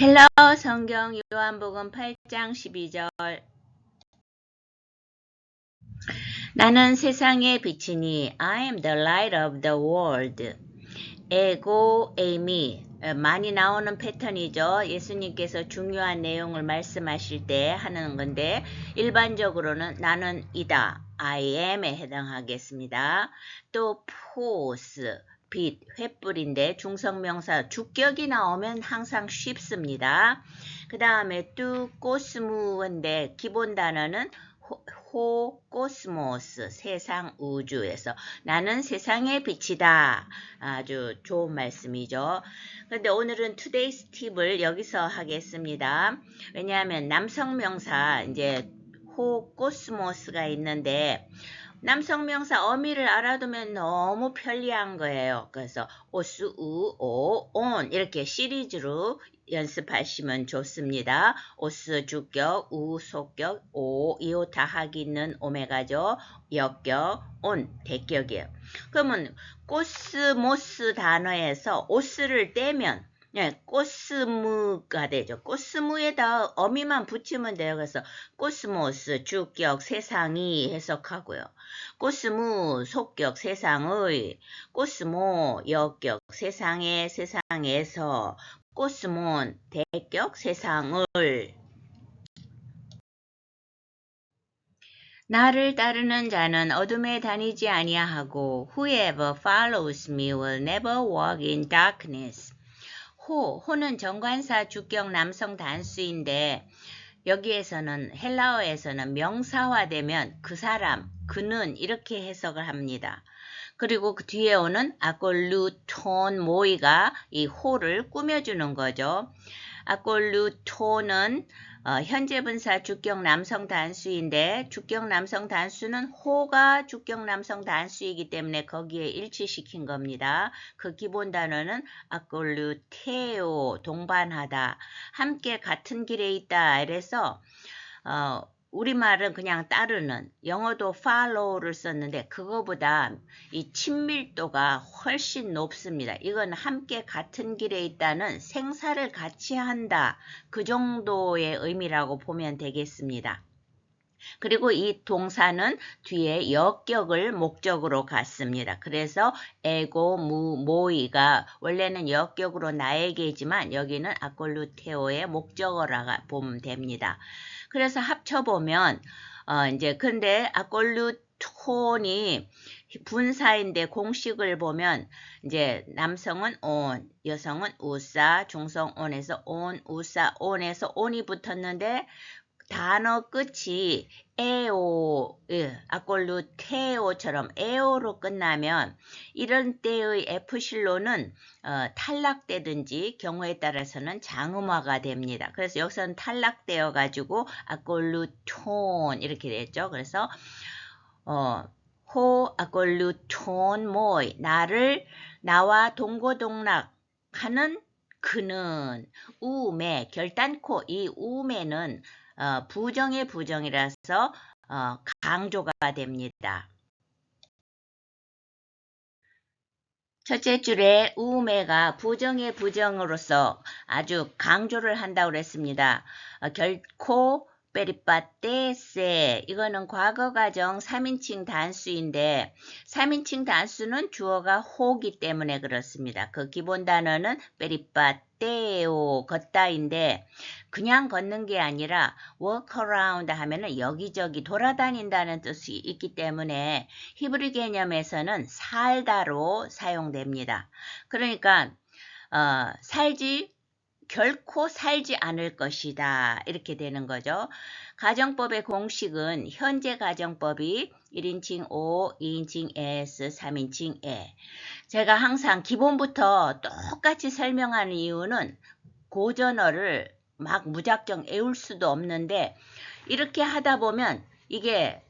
헬로 성경 요한복음 8장 12절. 나는 세상의 빛이니 I am the light of the world. 에고 에이미 많이 나오는 패턴이죠. 예수님께서 중요한 내용을 말씀하실 때 하는 건데 일반적으로는 나는 이다 I am에 해당하겠습니다. 또 포스 빛, 횃불인데 중성명사 주격이 나오면 항상 쉽습니다. 그 다음에 또 코스무인데 기본 단어는 코스모스, 세상 우주에서 나는 세상의 빛이다. 아주 좋은 말씀이죠. 그런데 오늘은 today's 팁을 여기서 하겠습니다. 왜냐하면 남성명사 이제 코스모스가 있는데 남성명사 어미를 알아두면 너무 편리한 거예요. 그래서 오스, 우, 오, 온 이렇게 시리즈로 연습하시면 좋습니다. 오스 주격, 우 속격, 오 이오타 하기 있는 오메가죠. 역격, 온 대격이에요. 그러면 코스모스 단어에서 오스를 떼면 코스무가 되죠. 코스무에다 어미만 붙이면 돼요. 그래서 코스모스 주격 세상이 해석하고요. 코스무 속격 세상의, 코스모 역격 세상의 세상에서, 코스몬 대격 세상을. 나를 따르는 자는 어둠에 다니지 아니하고 Whoever follows me will never walk in darkness. 호는 정관사 주격 남성 단수인데 여기에서는 헬라어에서는 명사화되면 그 사람, 그는 이렇게 해석을 합니다. 그리고 그 뒤에 오는 아꼴루톤 모이가 이 호를 꾸며주는 거죠. 아꼴루톤은 현재 분사 주격 남성 단수인데 주격 남성 단수는 호가 주격 남성 단수이기 때문에 거기에 일치시킨 겁니다. 그 기본 단어는 아꼴루테오 동반하다 함께 같은 길에 있다 이래서 우리말은 그냥 따르는 영어도 follow를 썼는데 그거보다 이 친밀도가 훨씬 높습니다. 이건 함께 같은 길에 있다는 생사를 같이 한다. 그 정도의 의미라고 보면 되겠습니다. 그리고 이 동사는 뒤에 역격을 목적으로 갖습니다. 그래서 에고, 무, 모이가 원래는 역격으로 나에게지만 여기는 아꼴루테오의 목적어라고 보면 됩니다. 그래서 합쳐보면 이제 근데 아꼴루톤이 분사인데 공식을 보면 이제 남성은 온, 여성은 우사, 중성 온에서 온, 우사, 온에서 온이 붙었는데 단어 끝이 에오, 아꼴루테오처럼 에오로 끝나면 이런 때의 F실로는 탈락되든지 경우에 따라서는 장음화가 됩니다. 그래서 여기서는 탈락되어 가지고 아꼴루톤 이렇게 됐죠. 그래서 호 아꼴루톤 모이 나와 동고동락하는 그는 우메 결단코 이 우메는 부정의 부정이라서 강조가 됩니다. 첫째 줄에 우메가 부정의 부정으로서 아주 강조를 한다고 그랬습니다. 결코 페리파테세 이거는 과거가정 3인칭 단수인데 3인칭 단수는 주어가 호기 때문에 그렇습니다. 그 기본 단어는 페리파테오 걷다인데 그냥 걷는 게 아니라 walk around 하면은 여기저기 돌아다닌다는 뜻이 있기 때문에 히브리 개념에서는 살다로 사용됩니다. 그러니까 결코 살지 않을 것이다. 이렇게 되는 거죠. 가정법의 공식은 현재 가정법이 1인칭 O, 2인칭 S, 3인칭 E. 제가 항상 기본부터 똑같이 설명하는 이유는 고전어를 막 무작정 외울 수도 없는데 이렇게 하다 보면 이게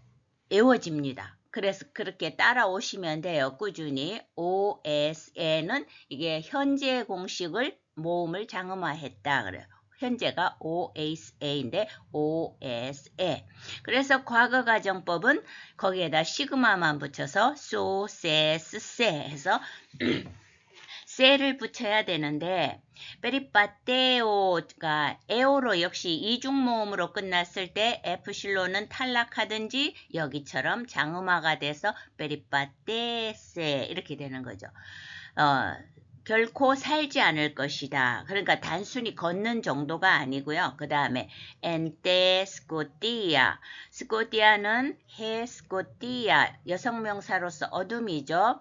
외워집니다. 그래서 그렇게 따라오시면 돼요. 꾸준히. OS에는 이게 현재 공식을 모음을 장음화했다 그래요. 현재가 OSA인데 OSA. 그래서 과거 가정법은 거기에다 시그마만 붙여서 so, se, se 해서 세를 붙여야 되는데 베리빠떼오가 에오로 역시 이중모음으로 끝났을 때 F실로는 탈락하든지 여기처럼 장음화가 돼서 베리빠떼세 이렇게 되는 거죠. 결코 살지 않을 것이다. 그러니까 단순히 걷는 정도가 아니고요. 그 다음에 엔테 스코티아. 스코티아는 해 스코티아 여성명사로서 어둠이죠.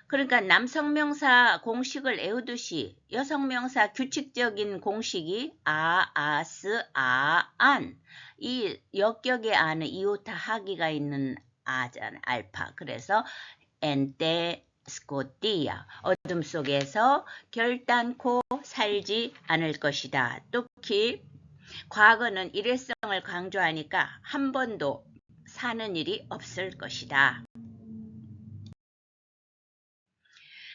그러니까 남성명사 공식을 외우듯이 여성명사 규칙적인 공식이 아스, 안. 이 역격의 아는 이오타 하기가 있는 아잖아요. 알파. 그래서 엔테 스코티아. 어둠 속에서 결단코 살지 않을 것이다. 특히 과거는 일회성을 강조하니까 한 번도 사는 일이 없을 것이다.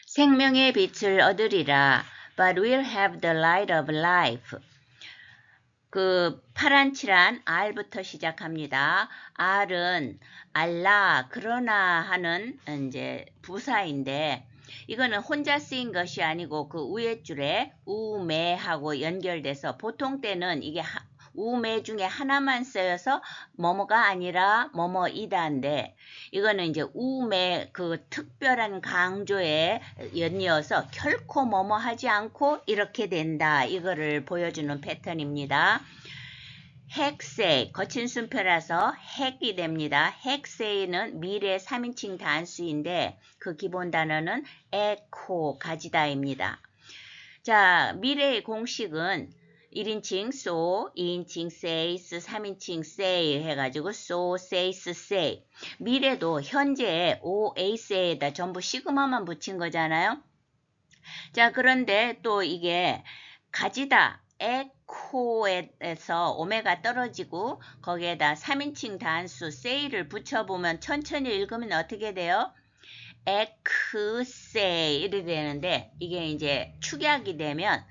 생명의 빛을 얻으리라. But we'll have the light of life. 그 파란칠한 R부터 시작합니다. R은 알라, 그러나 하는 이제 부사인데 이거는 혼자 쓰인 것이 아니고 그 위에 줄에 우매하고 연결돼서 보통 때는 이게 우매 중에 하나만 쓰여서 뭐뭐가 아니라 뭐뭐이다인데 이거는 이제 우매 그 특별한 강조에 연이어서 결코 뭐뭐 하지 않고 이렇게 된다. 이거를 보여주는 패턴입니다. 핵세, 거친 순표라서 핵이 됩니다. 핵세는 미래 3인칭 단수인데 그 기본 단어는 에코, 가지다입니다. 자, 미래의 공식은 1인칭 so, 2인칭 says, 3인칭 say 해가지고 so, says, say. 미래도 현재 o, a, say에다 전부 시그마만 붙인 거잖아요. 자, 그런데 또 이게 가지다, 에코에서 오메가 떨어지고 거기에다 3인칭 단수 say를 붙여보면 천천히 읽으면 어떻게 돼요? 에크세이 이렇게 되는데 이게 이제 축약이 되면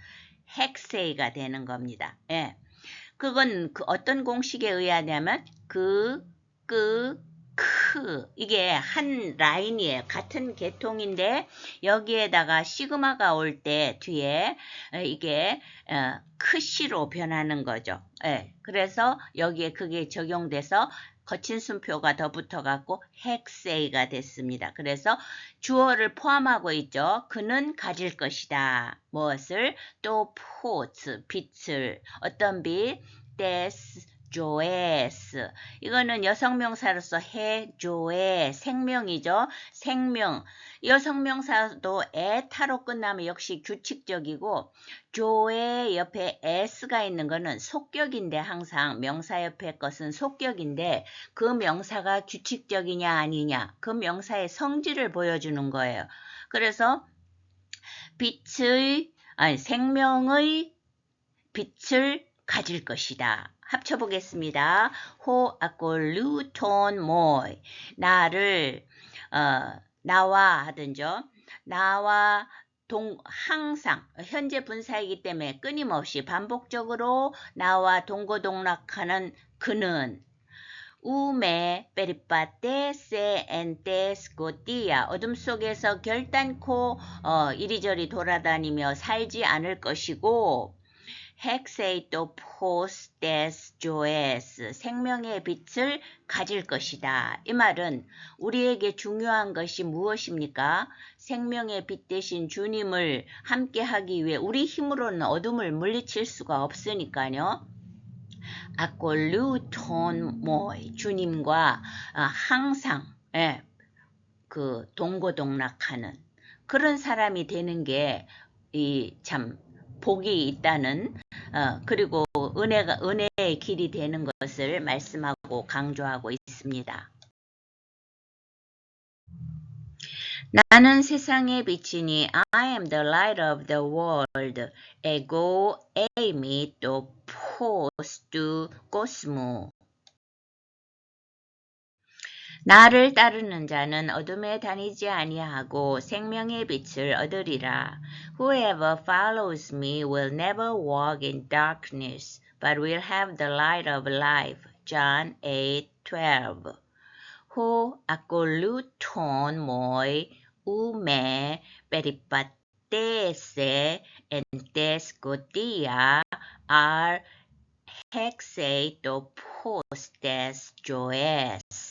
핵세이가 되는 겁니다. 예. 그건 어떤 공식에 의하냐면 이게 한 라인이에요. 같은 계통인데 여기에다가 시그마가 올 때 뒤에 이게 크시로 변하는 거죠. 예. 그래서 여기에 그게 적용돼서 거친 순표가 더 붙어갖고 핵세이가 됐습니다. 그래서 주어를 포함하고 있죠. 그는 가질 것이다. 무엇을? 또 포츠, 빛을. 어떤 빛? 데스, 조에스. 이거는 여성명사로서 해, 조에, 생명이죠. 생명. 여성명사도 에타로 끝나면 역시 규칙적이고 조에 옆에 s가 있는 거는 속격인데 항상 명사 옆에 것은 속격인데 그 명사가 규칙적이냐 아니냐 그 명사의 성질을 보여주는 거예요. 그래서 생명의 빛을 가질 것이다. 합쳐보겠습니다. 호 아꼴루톤 모이 나를 나와 하든죠. 나와 항상 현재 분사이기 때문에 끊임없이 반복적으로 나와 동고동락하는 그는 우메 페리파테 세 엔테 스코티아 어둠 속에서 결단코 이리저리 돌아다니며 살지 않을 것이고 헥세이토 포스테스 조에스 생명의 빛을 가질 것이다. 이 말은 우리에게 중요한 것이 무엇입니까? 생명의 빛 대신 주님을 함께하기 위해 우리 힘으로는 어둠을 물리칠 수가 없으니까요. 아꼴루톤 모이 주님과 항상 그 동고동락하는 그런 사람이 되는 게 참 복이 있다는 그리고 은혜의 길이 되는 것을 말씀하고 강조하고 있습니다. 나는 세상의 빛이니 I am the light of the world. ego eimi to pos tu cosmo. 나를 따르는 자는 어둠에 다니지 아니하고 생명의 빛을 얻으리라. Whoever follows me will never walk in darkness, but will have the light of life. John 8:12. Ho ακολουθούν moi ume περιπατέσε TS and TESCOTIA are hexate postes joes.